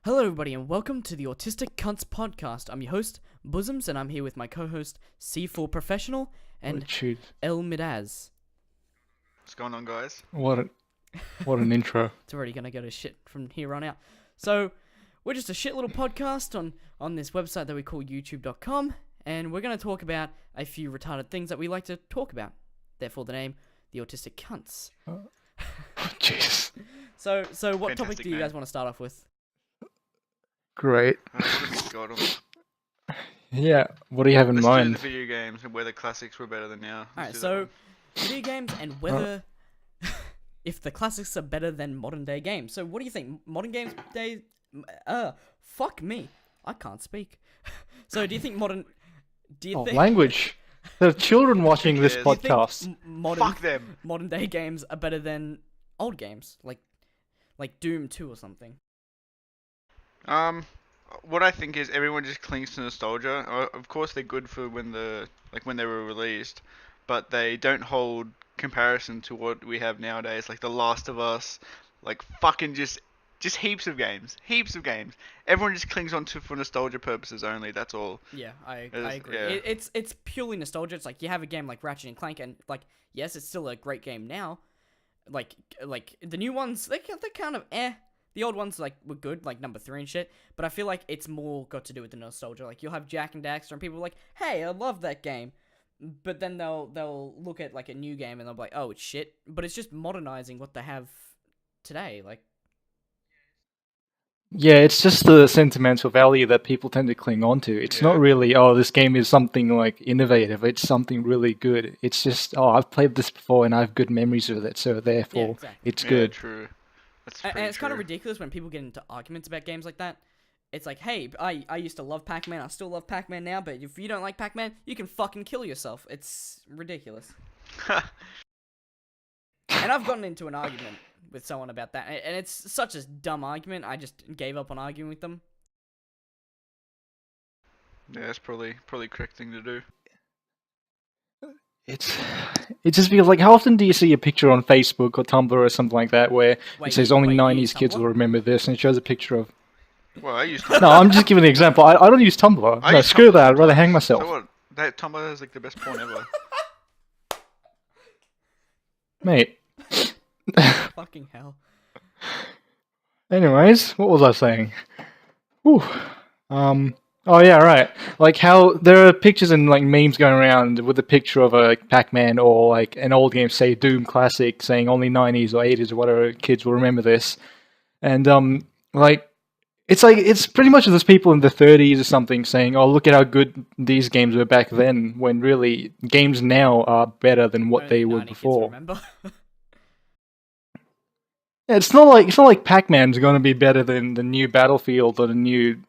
Hello, everybody, and welcome to the Autistic Cunts podcast. I'm your host, Bosoms, and I'm here with my co-host, C4 Professional, and El Midaz. What's going on, guys? What an intro. It's already going to go to shit from here on out. So, we're just a shit little podcast on this website that we call youtube.com, and we're going to talk about a few retarded things that we like to talk about. Therefore, the name, the Autistic Cunts. Jeez. So what Fantastic topic do you guys want to start off with? Great. What have we got on? Yeah, what do you have in Let's mind? do the video games and where the classics were better than now. Alright, so video games and whether if the classics are better than modern day games. So what do you think? Modern games day fuck me. I can't speak. So do you think Language. There are children watching this Do you think podcast. Fuck them. modern day games are better than old games? Like Doom 2 or something. What I think is everyone just clings to nostalgia. Of course, they're good for when they were released, but they don't hold comparison to what we have nowadays. Like The Last of Us, like fucking just heaps of games. Everyone just clings on to for nostalgia purposes only. That's all. Yeah, I agree. Yeah. It's purely nostalgia. It's like you have a game like Ratchet and Clank, and like yes, it's still a great game now. Like the new ones, they're kind of eh. The old ones were good, like number 3 and shit. But I feel like it's more got to do with the nostalgia. Like you'll have Jack and Daxter, and people are like, "Hey, I love that game," but then they'll look at like a new game and they'll be like, "Oh, it's shit." But it's just modernizing what they have today. Like, Yeah, it's just the sentimental value that people tend to cling on to. It's not really, this game is something like innovative. It's something really good. It's just, I've played this before and I have good memories of it, so therefore exactly. it's good. True. That's and it's kind of true. ridiculous when people get into arguments about games like that. It's like, hey, I used to love Pac-Man. I still love Pac-Man now, but if you don't like Pac-Man, you can fucking kill yourself. It's ridiculous. And I've gotten into an argument with someone about that, and it's such a dumb argument, I just gave up on arguing with them. Yeah, that's probably correct thing to do. It just feels like, how often do you see a picture on Facebook or Tumblr or something like that where it says only you 90s use kids Tumblr? will remember this, and it shows a picture of... Well, I used to. No, I'm just giving an example. I don't use Tumblr. I No, use screw Tumblr that. I'd rather hang sometimes. myself. So what? That Tumblr is like the best porn ever. Mate. Fucking hell. Anyways, what was I saying? Whew. Oh yeah, right. Like how there are pictures and like memes going around with a picture of a Pac-Man or like an old game, say Doom Classic, saying only 90s or 80s or whatever kids will remember this. And it's pretty much those people in the 30s or something saying, "Oh, look at how good these games were back then," when really games now are better than what Only they were 90 kids before. remember. Yeah, it's not like Pac-Man's going to be better than the new Battlefield or the new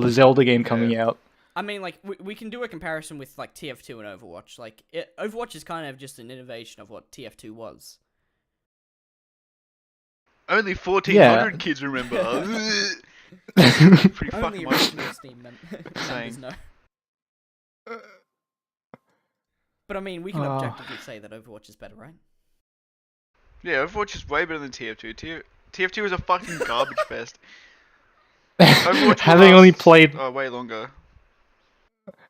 Zelda game coming out. I mean, like, we can do a comparison with, like, TF2 and Overwatch. Like, Overwatch is kind of just an innovation of what TF2 was. Only 1,400 kids remember. Pretty Only fucking much. original Steam members Saying. know. But I mean, we can objectively say that Overwatch is better, right? Yeah, Overwatch is way better than TF2. TF2 was a fucking garbage fest. Overwatch Having will only last, played way longer.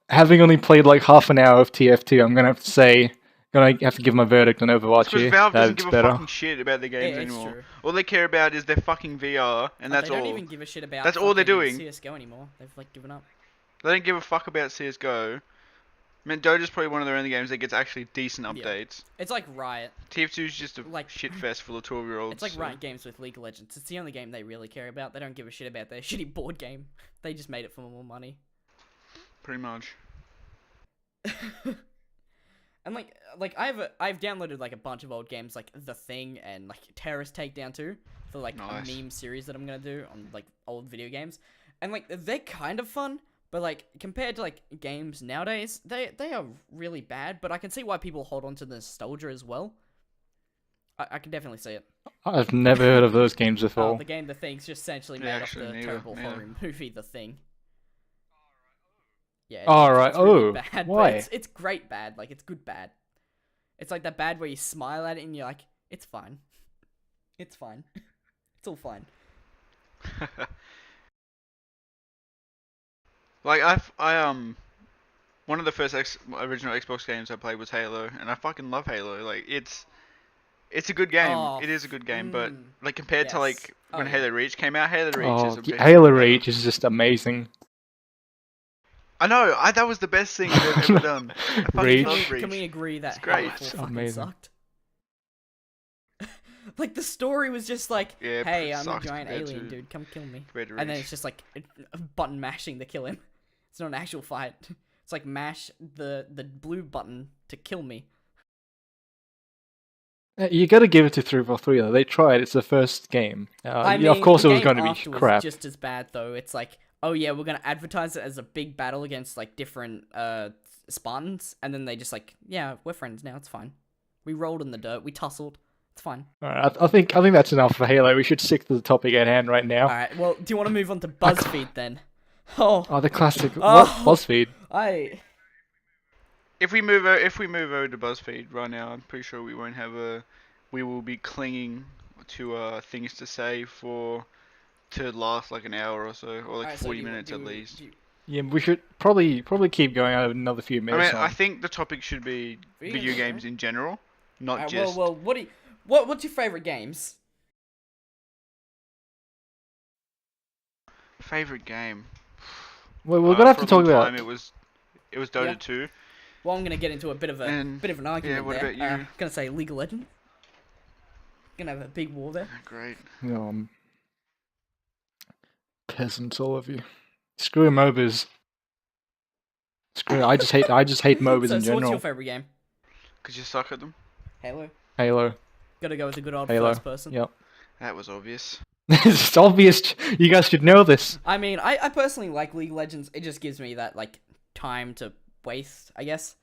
like half an hour of TF2, I'm gonna have to give my verdict on Overwatch Because here. Valve That doesn't it's give a better. fucking shit about their games It's anymore. true. All they care about is their fucking VR, and that's They all. don't even give a shit about That's all they're fucking doing. CSGO anymore. They've, like, given up. They don't give a fuck about CSGO. I mean, Dota's probably one of their only games that gets actually decent updates. It's like Riot. TF2 is just a Like- shit fest full of 12-year-olds. It's like Riot Games with League of Legends. It's the only game they really care about. They don't give a shit about their shitty board game. They just made it for more money. Pretty much. And like I've downloaded like a bunch of old games like The Thing and like Terrorist Takedown 2 for like Nice. a meme series that I'm gonna do on like old video games. And like they're kind of fun, but like compared to like games nowadays, they are really bad, but I can see why people hold on to the nostalgia as well. I can definitely see it. I've never heard of those games before. The game The Thing's just essentially Yeah, made actually, off the neither, terrible neither. horror movie The Thing. Yeah. Alright, It's really oh, bad, why? But it's great bad. Like, it's good bad. It's like that bad where you smile at it and you're like, it's fine. It's fine. It's all fine. Like one of the first original Xbox games I played was Halo, and I fucking love Halo. Like it's a good game. Oh, It is a good game, but like compared to yes. like Oh when yeah. Halo Reach came out, Halo Reach is Oh, objectively Halo better. Reach is just amazing. I know. That was the best thing they've ever done. I fucking Reach. love Reach. Can we agree that It's great. Halo 4 It's fucking amazing. sucked? Like the story was just like, Yeah, it hey, I'm a sucks giant compared alien to- dude, come kill me. compared to And then Reach. it's just like button mashing to kill him. It's not an actual fight. It's like mash the blue button to kill me. You got to give it to 343 though. They tried. It's the first game. I yeah, mean, of course the it was game going to be after was crap. just as bad though. It's like, oh yeah, we're gonna advertise it as a big battle against like different Spartans, and then they just like, yeah, we're friends now. It's fine. We rolled in the dirt. We tussled. It's fine. All right, I think that's enough for Halo. We should stick to the topic at hand right now. All right. Well, do you want to move on to BuzzFeed then? Oh, Oh, the classic. Oh. What? BuzzFeed. If we move over to BuzzFeed right now, I'm pretty sure we won't have a. We will be clinging to things to say to last like an hour or so, or like Alright, so 40 do you- minutes do at you- least. do you- Yeah, we should probably keep going out another few I minutes. mean, I think the topic should be Video video games, games in general, not Alright, just. well, what's your favorite games? Favorite game. Well, we're gonna have For to a talk long about. time, it was Dota Yeah. 2. Well, I'm gonna get into a bit of And, an argument what there. about you? Gonna say League of Legends. Gonna have a big war there. Great. Peasants, all of you. Screw MOBAs. Screw. I just hate MOBAs So in what's general. your favorite game? Cause you suck at them. Halo. Halo. Gotta go with the good old Halo. first person. Yep. That was obvious. It's obvious. You guys should know this. I mean, I personally like League of Legends. It just gives me that like time to waste, I guess.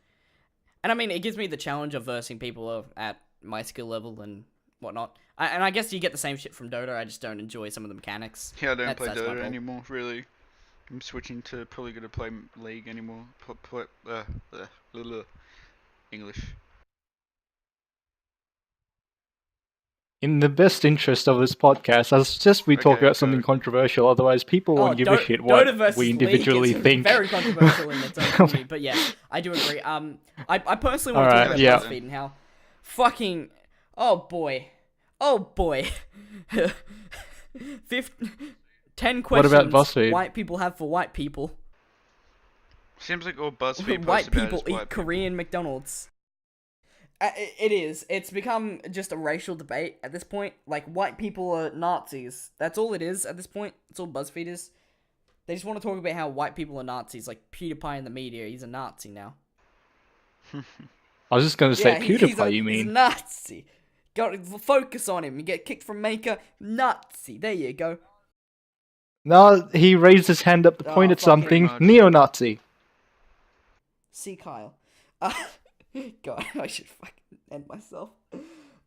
And I mean, it gives me the challenge of versing people at my skill level and whatnot. And I guess you get the same shit from Dota. I just don't enjoy some of the mechanics. Yeah, I don't play That's my Dota fault. anymore. Really, I'm switching to probably gonna play League anymore. English. In the best interest of this podcast, I suggest we talk Okay, about something go. controversial. Otherwise, people won't give a shit what Dota versus we League individually is think. very controversial in its own community, but yeah, I do agree. I personally want to Alright, talk about yeah. BuzzFeed and how fucking oh boy, 10 What questions about BuzzFeed? white people have for white people. Seems like all BuzzFeed White posts about people is eat white people. Korean McDonald's. It is. It's become just a racial debate at this point. Like, white people are Nazis. That's all it is at this point. That's all BuzzFeed is. They just want to talk about how white people are Nazis. Like, PewDiePie in the media, he's a Nazi now. I was just gonna say he's PewDiePie. a, You he's a mean? Nazi. Got focus on him. You get kicked from Maker, Nazi. There you go. No, he raised his hand up to Oh, point at fucking something. much. Neo-Nazi. See Kyle. God, I should fucking end myself.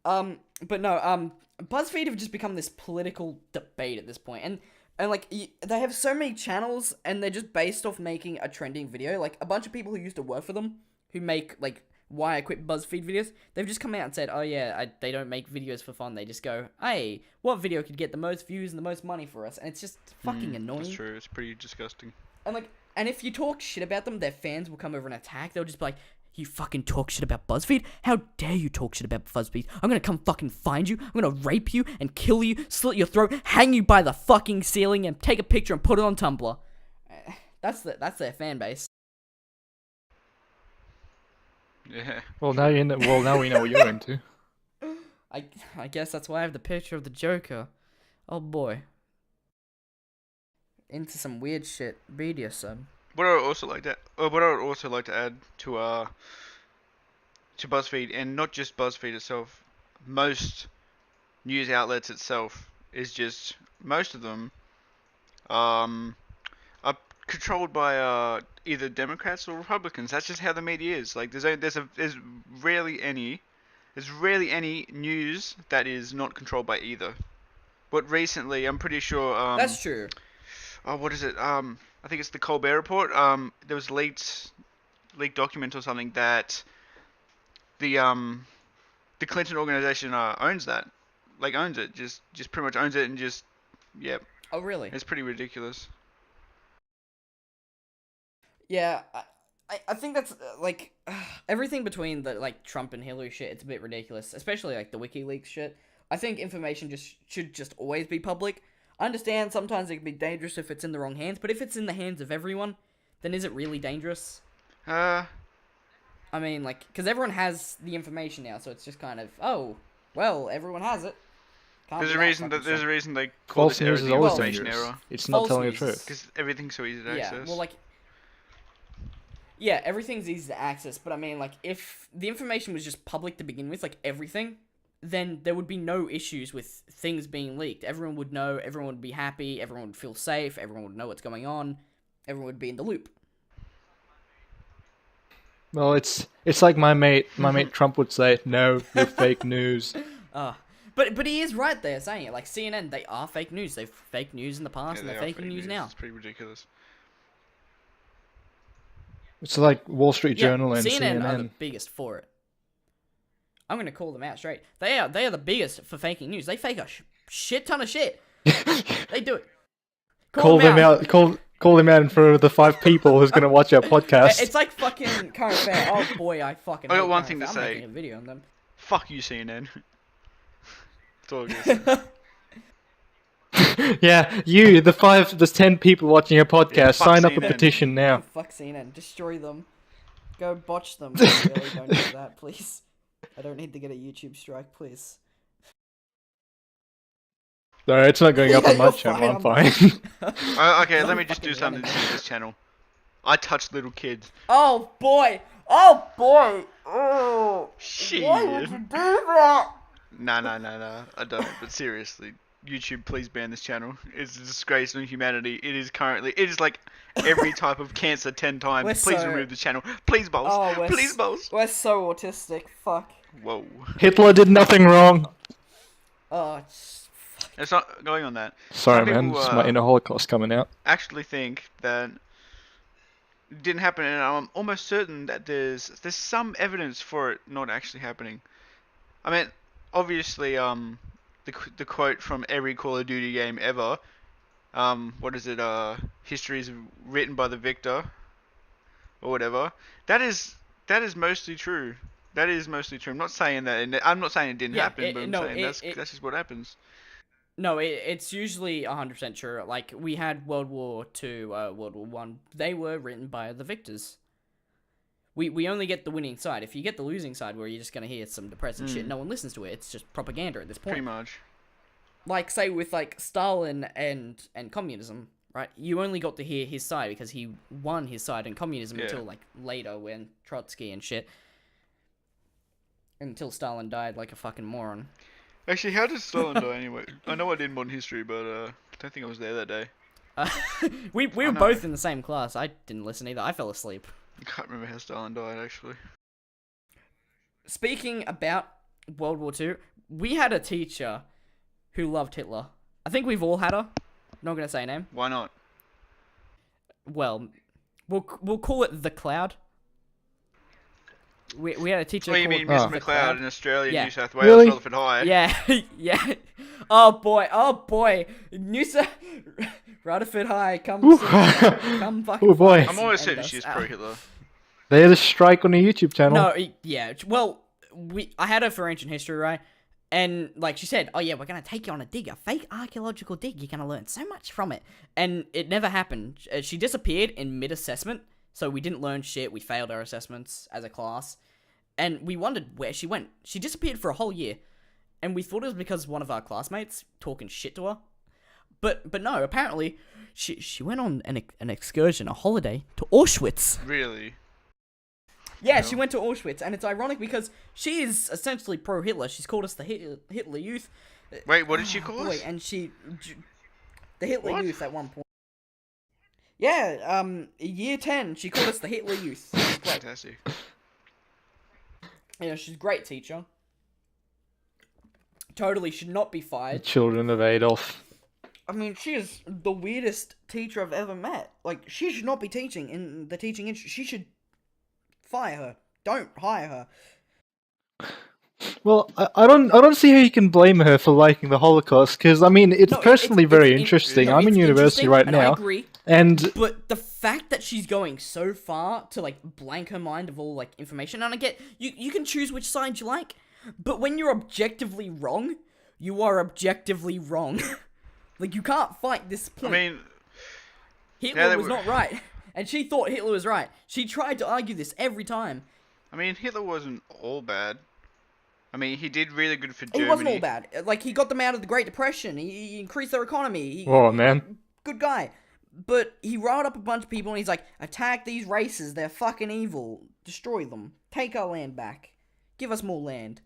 But no, BuzzFeed have just become this political debate at this point, and like they have so many channels, and they're just based off making a trending video. Like a bunch of people who used to work for them, who make like why I quit BuzzFeed videos, they've just come out and said, oh yeah, they don't make videos for fun. They just go, hey, what video could get the most views and the most money for us? And it's just fucking annoying. That's true. It's pretty disgusting. And if you talk shit about them, their fans will come over and attack. They'll just be like, you fucking talk shit about BuzzFeed? How dare you talk shit about BuzzFeed? I'm gonna come fucking find you. I'm gonna rape you and kill you, slit your throat, hang you by the fucking ceiling, and take a picture and put it on Tumblr. That's their fan base. Yeah. Well, now you know. Well, now we know what you're into. I guess that's why I have the picture of the Joker. Oh boy. Into some weird shit. BDSM. What I would also like to add to BuzzFeed, and not just BuzzFeed itself, most news outlets itself is just most of them are controlled by either Democrats or Republicans. That's just how the media is. Like there's rarely any news that is not controlled by either. But recently, I'm pretty sure That's true. oh, what is it? I think it's the Colbert Report. There was leaked document or something that the Clinton organization owns that, like owns it, just pretty much owns it, and just yep. Oh, really? It's pretty ridiculous. Yeah, I think that's like everything between the like Trump and Hillary shit. It's a bit ridiculous, especially like the WikiLeaks shit. I think information should just always be public. I understand sometimes it can be dangerous if it's in the wrong hands, but if it's in the hands of everyone, then is it really dangerous? Uh, I mean, like, because everyone has the information now, so it's just kind of, oh, well, everyone has it. Can't there's be a that reason fucking there's a strong. reason they call False this era news is the always information dangerous. era. It's not False telling the news truth. Because everything's so easy to Yeah, access. well, like, yeah, everything's easy to access, but I mean, like, if the information was just public to begin with, like, everything, then there would be no issues with things being leaked. Everyone would know, everyone would be happy, everyone would feel safe, everyone would know what's going on, everyone would be in the loop. Well, it's like my mate Trump would say, "No, you're fake news." But he is right there saying it. Like, CNN, they are fake news. They've fake news in the past, Yeah, and they they're are faking fake news now. It's pretty ridiculous. It's like Wall Street Journal and CNN are the CNN. biggest for it. I'm gonna call them out straight. They are the biggest for faking news. They fake a shit ton of shit. They do it. Call them out. Call them out in front of the 5 people who's gonna watch our podcast. It's like fucking current affair. Oh boy, I fucking. I got hate one current thing to affair. I'm say. making a video on them. Fuck you, CNN. That's all I'm gonna say. Yeah, there's 10 people watching your podcast. Yeah, fuck Sign up a CNN. petition now. Fuck CNN. Destroy them. Go botch them. Really, don't do that, please. I don't need to get a YouTube strike, please. No, it's not going up Yeah, on my you're channel. fine, I'm fine. Okay, let I'm me just do fucking something running. to this channel. I touch little kids. Oh boy! Oh boy! Oh! Shit. Why would you do that? Nah, I don't. But seriously, YouTube, please ban this channel. It's a disgrace on humanity. It is like every type of cancer 10 times. We're Please so- remove the channel. Please, Bowles. Oh, Please, Bowles. We're so autistic. Fuck. Whoa. Hitler did nothing wrong. Oh, It's not going on that. Sorry, Some man. people, It's my inner Holocaust coming out. actually think that it didn't happen, and I'm almost certain that there's some evidence for it not actually happening. I mean, obviously, the quote from every Call of Duty game ever, what is it? History is written by the victor, or whatever. That is mostly true. That is mostly true. I'm not saying that. I'm not saying it didn't happen, but I'm saying that's just what happens. No, it's usually 100% true. Like, we had World War II, World War One. They were written by the victors. We only get the winning side. If you get the losing side, where you're just gonna hear some depressing shit, no one listens to it. It's just propaganda at this point. Pretty much. Like, say with like Stalin and communism, right? You only got to hear his side because he won his side in communism Yeah. until like later when Trotsky and shit. Until Stalin died like a fucking moron. Actually, how did Stalin die anyway? I know I did modern history, but I don't think I was there that day. We were know. both in the same class. I didn't listen either. I fell asleep. I can't remember how Stalin died, actually. Speaking about World War II, we had a teacher who loved Hitler. I think we've all had her. Not gonna say a name. Why not? Well, we'll call it the Cloud. We had a teacher. Oh, you called mean Miss the McLeod in Australia, Yeah. New South Wales, Really? Rutherford High? Yeah, yeah. Oh boy. Rutherford High, come Ooh. see me. Come fucking. Oh boy. I'm almost certain end she's us. pro-Hitler. They had a strike on the YouTube channel. No, yeah. Well, I had her for ancient history, right? And like she said, oh yeah, we're gonna take you on a dig, a fake archaeological dig. You're gonna learn so much from it. And it never happened. She disappeared in mid-assessment, so we didn't learn shit. We failed our assessments as a class, and we wondered where she went. She disappeared for a whole year, and we thought it was because one of our classmates talking shit to her. But no, apparently she went on an excursion, a holiday to Auschwitz. Really? Yeah, she went to Auschwitz, and it's ironic because she is essentially pro-Hitler. She's called us the Hitler Youth. Wait, what did she call us? And the Hitler What? Youth at one point. Yeah, year 10, she called us the Hitler Youth. It was great. Fantastic. You know, she's a great teacher. Totally should not be The fired. children of Adolf. I mean, she is the weirdest teacher I've ever met. Like, she should not be teaching in the teaching industry. She should fire her. Don't hire her. Well, I don't see how you can blame her for liking the Holocaust, because I mean, it's No, personally very interesting. no, I'm in it's university interesting, right and I now, agree. and But the fact that she's going so far to like blank her mind of all like information, and I get you can choose which side you like, but when you're objectively wrong, you are objectively wrong. Like you can't fight this I point. mean, Hitler was not right, and she thought Hitler was right. She tried to argue this every time. Hitler wasn't all bad. I mean, he did really good for Germany. He wasn't all bad. Like he got them out of the Great Depression. He increased their economy. oh man, Good guy. But he riled up a bunch of people and he's like, attack these races, they're fucking evil. Destroy them. Take our land back. Give us more land.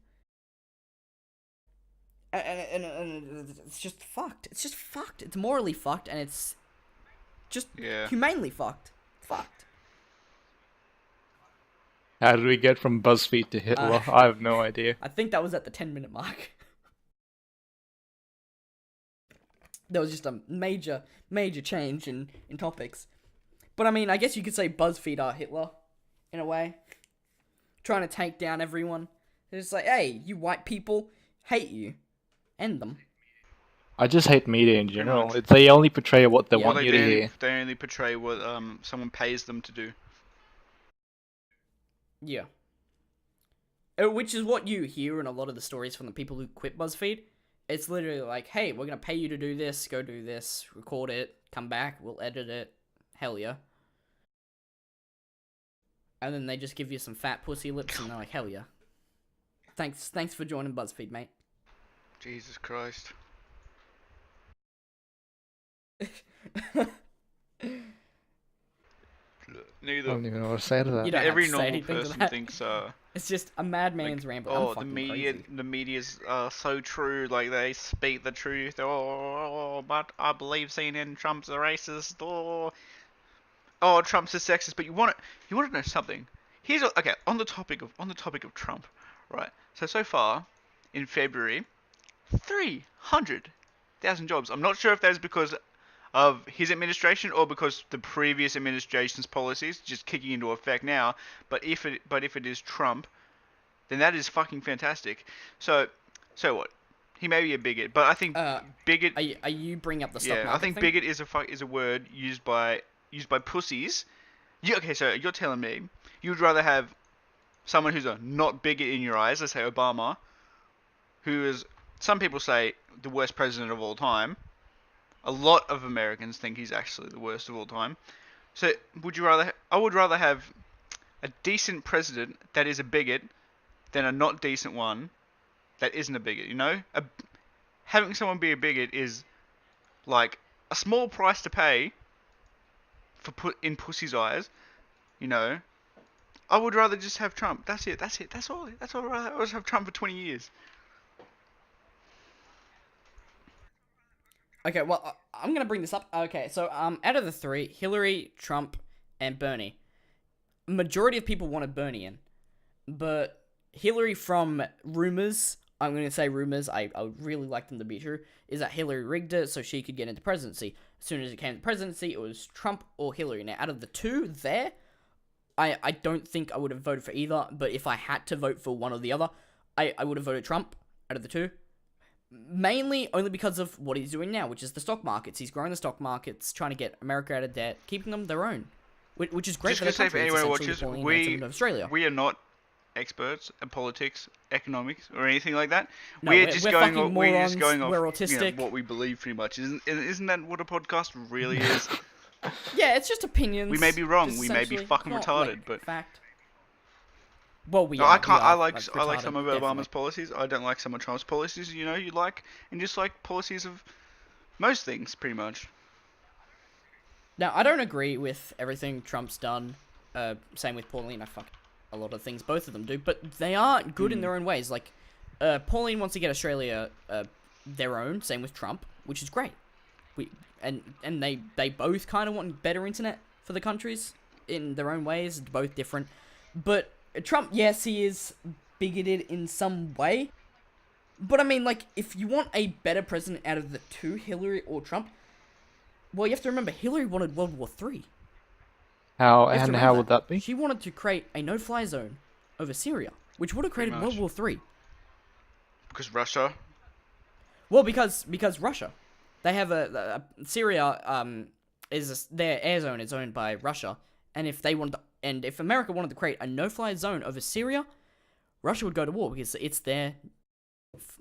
And it's just fucked. It's just fucked. It's morally fucked and it's just humanely fucked. It's fucked. how did we get from Buzzfeed to Hitler? I have no idea. I think that was at the 10-minute mark. There was just a major change in topics. But I mean, I guess you could say BuzzFeed are Hitler, in a way. Trying to take down everyone. It's like, hey, you white people, hate you. End them. I just hate media in general. They only portray what they Yeah. want you to hear. They only portray what someone pays them to do. Yeah. Which is what you hear in a lot of the stories from the people who quit BuzzFeed. It's literally like, hey, we're gonna pay you to do this, go do this, record it, come back, we'll edit it. Hell yeah. And then they just give you some fat pussy lips and they're like, hell yeah. Thanks for joining BuzzFeed, mate. Jesus Christ. I Neither. don't even know what to say to that. You don't have Every to say normal anything to person that. thinks It's just a madman's ramble. I'm the fucking media, crazy. the media's so true. Like they speak the truth. Oh, but I believe CNN Trump's a racist. Oh, Trump's a sexist. But you want to know something? Okay. On the topic of Trump, right? So far, in February, 300,000 jobs. I'm not sure if that's because of his administration or because the previous administration's policies just kicking into effect now. But if it is Trump, then that is fucking fantastic. So what? He may be a bigot, but I think bigot. Are you bringing up the stock market I think thing? bigot is a word used by pussies. Okay, so you're telling me you'd rather have someone who's a not bigot in your eyes, let's say Obama, who is, some people say, the worst president of all time. A lot of Americans think he's actually the worst of all time. So I would rather have a decent president that is a bigot than a not decent one that isn't a bigot, you know? Having someone be a bigot is like a small price to pay for in pussy's eyes, you know? I would rather just have Trump. That's it. That's all. I'd rather just have Trump for 20 years. Okay, well, I'm gonna bring this up. Okay, so out of the three, Hillary, Trump, and Bernie, majority of people wanted Bernie in, but Hillary, from rumors, I'm gonna say rumors, I would really like them to be true, is that Hillary rigged it so she could get into presidency. As soon as it came to presidency, it was Trump or Hillary. Now, out of the two there, I don't think I would have voted for either, but if I had to vote for one or the other, I would have voted Trump out of the two. Mainly only because of what he's doing now, which is the stock markets. He's growing the stock markets, trying to get America out of debt, keeping them their own, which is great Just for the gonna say country. for It's anyone essentially watches, the Pauline of Australia. we are not experts in politics, economics, or anything like that. No, we're we're just fucking going. morons, We're just going off we're autistic. what we believe, pretty much. Isn't that what a podcast really is? Yeah, it's just opinions. We may be wrong. just We may be essentially. fucking It's retarded, not, like, but fact. Well, we no, are. I can't. We are, I like retarded, some of definitely. Obama's policies. I don't like some of Trump's policies. You know, you like and dislike policies of most things, pretty much. Now, I don't agree with everything Trump's done. Same with Pauline. I fuck a lot of things both of them do, but they are good in their own ways. Like, Pauline wants to get Australia their own. Same with Trump, which is great. And they both kind of want better internet for the countries in their own ways. Both different, but Trump, yes, he is bigoted in some way. But I mean, like, if you want a better president out of the two, Hillary or Trump, well, you have to remember Hillary wanted World War III. How You have to and remember how would that be? She wanted to create a no-fly zone over Syria, which would have created much. World War III. Because Russia. Well, because Russia, they have Syria their air zone is owned by Russia, and if America wanted to create a no-fly zone over Syria, Russia would go to war because it's their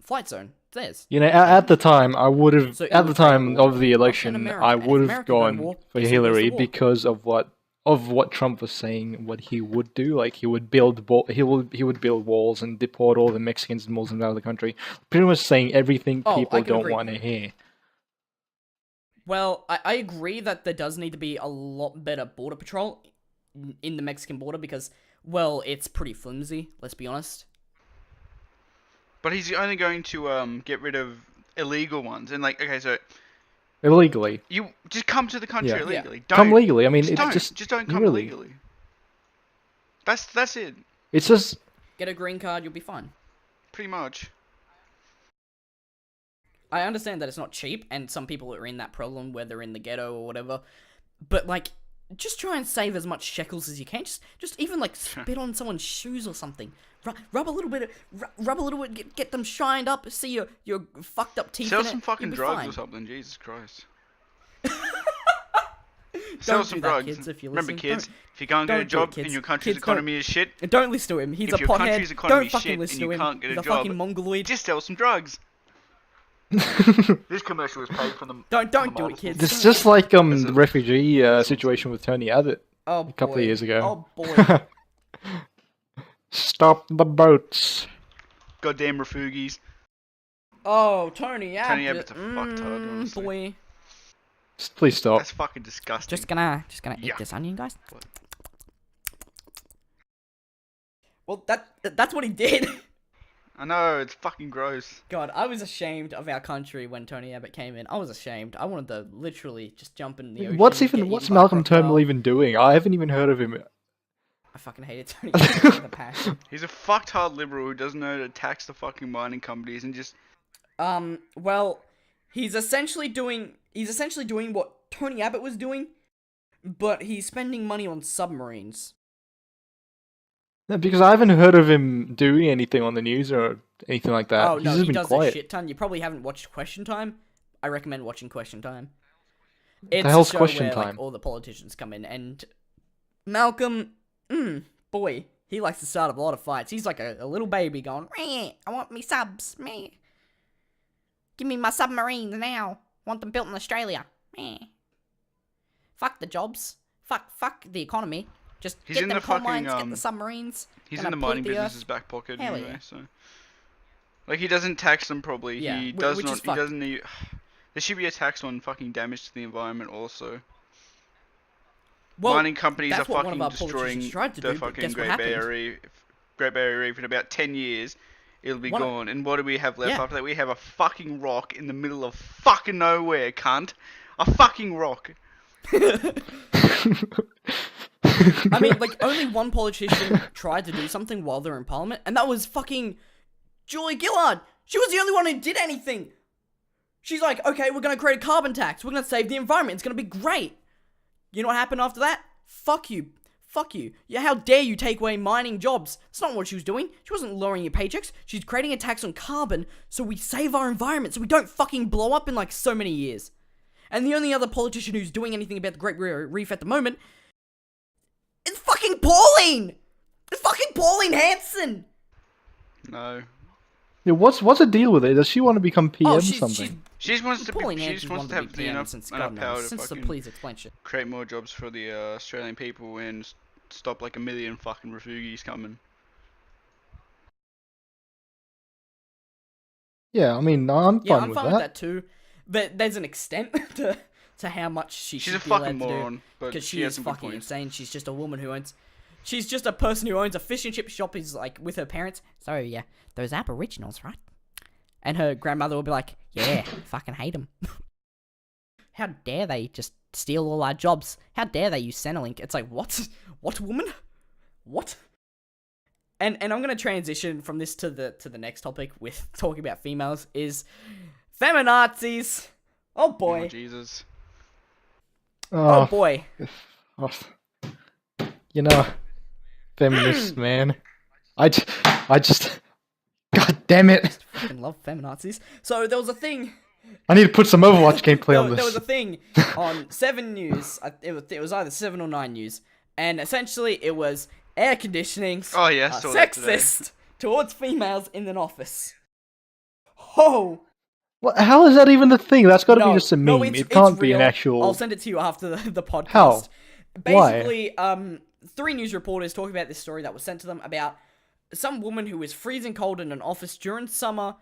flight zone. It's theirs. You know, at the time, I would have. So it At would the create a time war of the between Russia and election, America, I and if would have America go to gone war, for Israel goes to Hillary war. because of what Trump was saying, what he would do. Like he would build build walls and deport all the Mexicans and Muslims out of the country. Pretty much saying everything Oh, people I can don't agree. want to hear. Well, I agree that there does need to be a lot better border patrol in the Mexican border because, well, it's pretty flimsy, let's be honest. But he's only going to get rid of illegal ones. And like, okay, so Illegally. you just come to the country Yeah. illegally. Come legally. I mean, Just it's don't. just don't come really. illegally. That's it. It's just Get a green card, you'll be fine. Pretty much. I understand that it's not cheap, and some people are in that problem where they're in the ghetto or whatever. But like, just try and save as much shekels as you can. Just even like spit on someone's shoes or something. Rub a little bit. Rub a little bit. Get them shined up. See your fucked up teeth. Sell in some it, fucking you'll be drugs fine. or something. Jesus Christ. Don't Sell do some that, drugs. kids. If you're Remember, listening, kids, if you can't get a don't do it, job and kids. your country's Kids, don't- economy is shit, don't listen to him. He's If a your country's pothead. economy Don't is fucking shit listen and to you him. can't get a He's a job, fucking mongoloid. just sell some drugs. This commercial was paid from the. Don't do it, kids. it's just like the refugee situation with Tony Abbott Oh, a couple boy. of years ago. Oh boy. Stop the boats. Goddamn refugees. Oh, Tony Abbott. Tony Abbott's a fucktard, honestly. Boy. Please stop. That's fucking disgusting. Just gonna eat Yeah. this onion, guys. What? Well, that's what he did. I know, it's fucking gross. God, I was ashamed of our country when Tony Abbott came in. I was ashamed. I wanted to literally just jump in the ocean. What's and get what's eaten by a Malcolm Turnbull crocodile. even doing? I haven't even heard of him. I fucking hated Tony Abbott with a passion. He's a fucktard liberal who doesn't know to tax the fucking mining companies and just. Well, he's essentially doing what Tony Abbott was doing, but he's spending money on submarines. No, because I haven't heard of him doing anything on the news or anything like that. Oh He's no, just he been does quiet. a shit ton. You probably haven't watched Question Time. I recommend watching Question Time. It's The hell's a show Question where, Time? Like, all the politicians come in, and Malcolm, boy, he likes to start up a lot of fights. He's like a little baby going, "Meh, I want me subs, meh. Give me my submarines now. Want them built in Australia, meh. Fuck the jobs. Fuck the economy. Just He's get in them the coal fucking, mines, get the submarines. He's Gonna in the pollute mining the earth. business's back pocket Hell anyway, yeah. so. Like, he doesn't tax them probably. Yeah, He which does is not. He fucked. doesn't need. There should be a tax on fucking damage to the environment also. Well, Mining companies are that's what one of fucking our politicians destroying tried to the do, but fucking guess what Great Barrier happened? Reef. Great Barrier Reef in about 10 years, it'll be One of- gone. And what do we have left Yeah. after that? We have a fucking rock in the middle of fucking nowhere, cunt. A fucking rock. I mean, like, only one politician tried to do something while they're in Parliament, and that was fucking Julie Gillard. She was the only one who did anything. She's like, okay, we're gonna create a carbon tax. We're gonna save the environment. It's gonna be great. You know what happened after that? Fuck you. Fuck you. Yeah, how dare you take away mining jobs? That's not what she was doing. She wasn't lowering your paychecks. She's creating a tax on carbon so we save our environment, so we don't fucking blow up in like so many years. And the only other politician who's doing anything about the Great Barrier Reef at the moment is fucking Pauline! It's fucking Pauline Hanson! No. Yeah, what's the deal with it? Does she want to become PM or she's, something? She just wants to be. Pauline She Hanson's just wants wanted to to have be the PM enough, since enough God power knows, to since the fucking Please Explain shit. create more jobs for the Australian people and stop like a million fucking refugees coming. Yeah, I mean, I'm Yeah, fine I'm with fine that. with that too. But there's an extent to how much she She's should a be allowed fucking to do. moron, but Because she she has is some good fucking points. insane. She's just a woman who owns... She's just a person who owns a fish and chip shop is like with her parents. So yeah, those Aboriginals, right? And her grandmother will be like, yeah, fucking hate them. How dare they just steal all our jobs? How dare they use Centrelink? It's like, what? What, woman? What? And I'm gonna transition from this to the next topic with talking about females is feminazis. Oh boy. Oh, Jesus. Oh Oh, boy. oh, you know, feminist man. I just God damn it! Fucking love feminazis. So there was a thing. I need to put some Overwatch gameplay on There was this. a thing on 7 News. It was either 7 or 9 News, and essentially it was air conditionings Oh yeah, I are saw that today. sexist towards females in an office. Oh. How is that even a thing? That's got to be just a meme. it's It can't be an real. actual. I'll send it to you after the podcast. How? Basically, 3 news reporters talking about this story that was sent to them about some woman who was freezing cold in an office during summer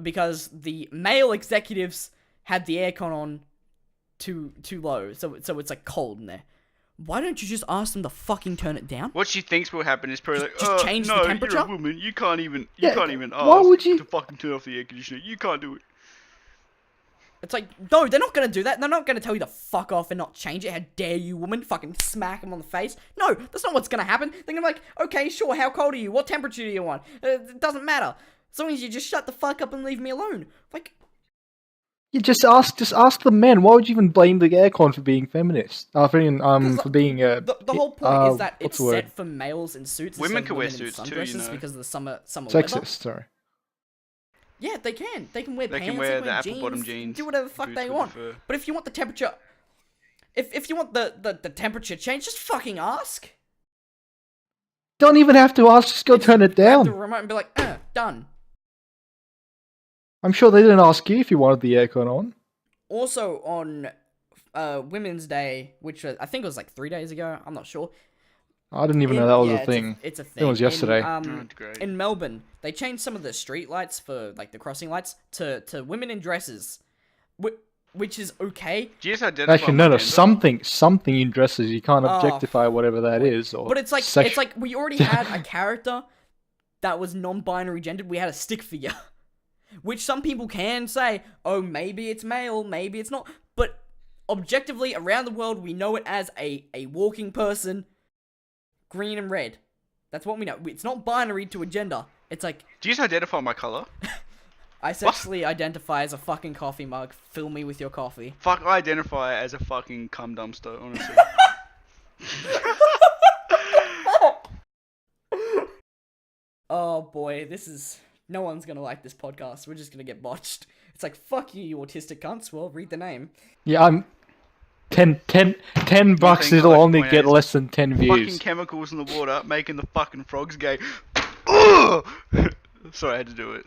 because the male executives had the aircon on too low, so it's like cold in there. Why don't you just ask them to fucking turn it down? What she thinks will happen is probably like, Just change the no, temperature? you're a woman. You can't even Yeah, ask why would you- to fucking turn off the air conditioner. You can't do it. It's like, no, they're not gonna do that. They're not gonna tell you to fuck off and not change it. How dare you, woman? Fucking smack them on the face. No, that's not what's gonna happen. They're gonna be like, okay, sure, how cold are you? What temperature do you want? It doesn't matter. As long as you just shut the fuck up and leave me alone. Like, You just ask the men. Why would you even blame the aircon for being feminist? For being the whole point is that what's it's the word? set for males in suits. Women instead of can wear women in suits too, sundresses you know. because of the summer Sexist. weather. Sorry. Yeah, they can. They can wear They pants. can wear they the can apple bottom jeans, do whatever the fuck boots they with the want. fur. But if you want the temperature, if you want the temperature change, just fucking ask. Don't even have to ask. Just go turn it Grab the down. remote and be like, done. I'm sure they didn't ask you if you wanted the aircon on. Also on Women's Day, which I think it was like 3 days ago. I'm not sure. I didn't even know that was yeah, a thing. It's a thing. It was yesterday. Great. In Melbourne, they changed some of the street lights for like the crossing lights to women in dresses, which is okay. Do you just identify Actually, my no, gender? something in dresses. You can't Oh, objectify whatever that is. Or But it's like sex- it's like we already had a character that was non-binary gendered. We had a stick figure, which some people can say, oh, maybe it's male, maybe it's not. But objectively, around the world, we know it as a walking person, green and red. That's what we know. It's not binary to a gender. It's like, Do you just identify my color? I sexually identify as a fucking coffee mug. Fill me with your coffee. Fuck, I identify as a fucking cum dumpster, honestly. Oh boy, no one's gonna like this podcast. We're just gonna get botched. It's like, fuck you, you autistic cunts. Well, read the name. yeah, I'm 10 bucks. thing I'd It'll like to only point get out is less than 10 Fucking views. chemicals in the water making the fucking frogs gay. Ugh! Sorry, I had to do it.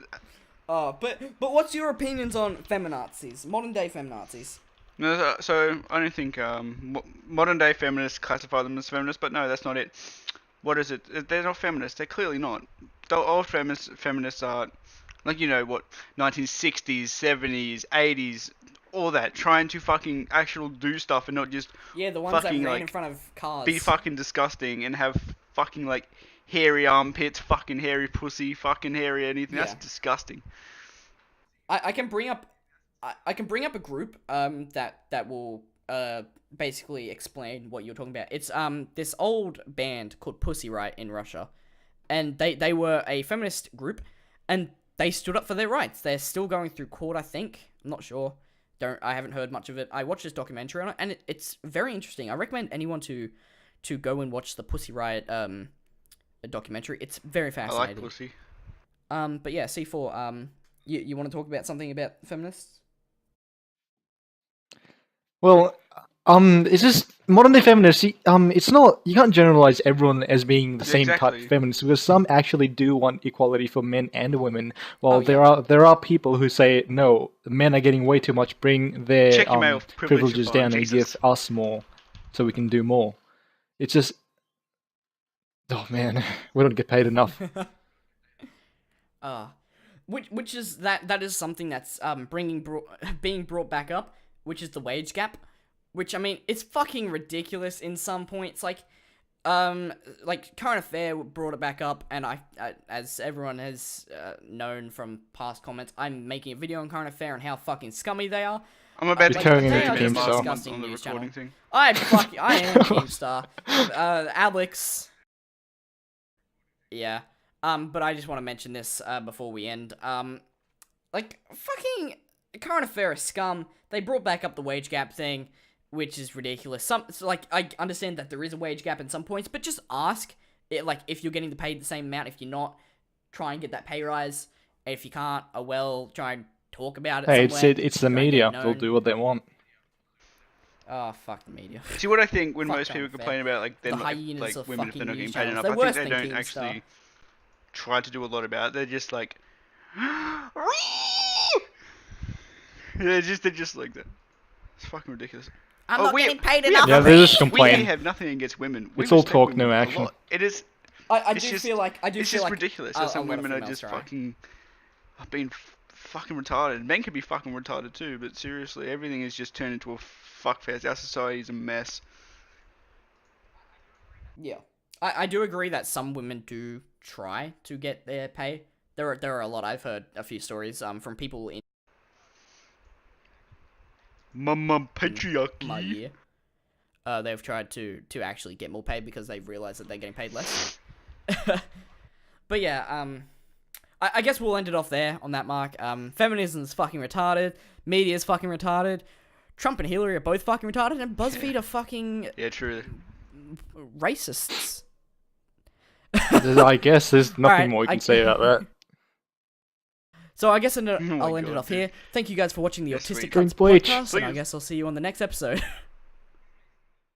But what's your opinions on feminazis? Modern day feminazis? No, so I don't think modern day feminists classify them as feminists, but no, that's not it. What is it? They're not feminists. They're clearly not. The old feminists are, like, you know what, 1960s, 70s, 80s, all that, trying to fucking actual do stuff and not just Yeah, the ones that fucking, ran in like, front of cars. be fucking disgusting and have fucking like hairy armpits, fucking hairy pussy, fucking hairy anything. That's Yeah. disgusting. I can bring up a group that will basically explain what you're talking about. It's this old band called Pussy Riot in Russia, and they were a feminist group, and they stood up for their rights. They're still going through court, I think. I'm not sure. I haven't heard much of it. I watched this documentary on it, and it's very interesting. I recommend anyone to go and watch the Pussy Riot documentary. It's very I fascinating. like pussy. But yeah, C4. You want to talk about something about feminists? Well, it's just modern day feminists. It's not, you can't generalize everyone as being the Yeah, same type exactly. of feminist, because some actually do want equality for men and women. While Oh, yeah. there are people who say no, the men are getting way too much. Bring their Check your male privilege privileges file, down and Jesus. give us more, so we can do more. It's just, oh man, we don't get paid enough. Which is that is something that's being brought back up, which is the wage gap, which, I mean, it's fucking ridiculous in some points. Like Current Affair brought it back up, and I as everyone has known from past comments, I'm making a video on Current Affair and how fucking scummy they are. I'm about You're to turning into a Keemstar. disgusting on the news recording channel. thing. I am Keemstar. Alex. Yeah. But I just want to mention this before we end. Fucking Current Affair is scum. They brought back up the wage gap thing, which is ridiculous. I understand that there is a wage gap in some points, but just ask, if you're getting paid the same amount. If you're not, try and get that pay rise. If you can't, oh well, try and talk about it Hey, somewhere. it's the Try and get media. They'll known. do what they want. Oh, fuck the media. See what I think when Fuck most people unfair. complain about like The them hyenas like of women if they're fucking not getting news paid channels. enough. They're I think worse they than don't Keemstar. actually try to do a lot about it. They're just like they're just like that. It's fucking ridiculous. I'm Oh, not we- getting paid we enough. Yeah, have they just We complain. have nothing against women. We It's all respect talk, women no a action. lot. It is. I It's do just- feel like It's just ridiculous that some women are just try. fucking being fucking retarded. Men can be fucking retarded too, but seriously, everything is just turned into a fuckfest. Our society is a mess. Yeah, I do agree that some women do try to get their pay. There are a lot. I've heard a few stories from people in Mama my patriarchy. year. They've tried to actually get more pay because they've realized that they're getting paid less. But yeah, I guess we'll end it off there on that mark. Feminism's fucking retarded. Media's fucking retarded. Trump and Hillary are both fucking retarded, and BuzzFeed are fucking Yeah, true. racists. I guess there's nothing Alright, more you can say about that. So I guess my I'll end it God, off dude. here. Thank you guys for watching the Yes, Autistic sweet. Cunts Drink bleach. podcast, and I Please. guess I'll see you on the next episode.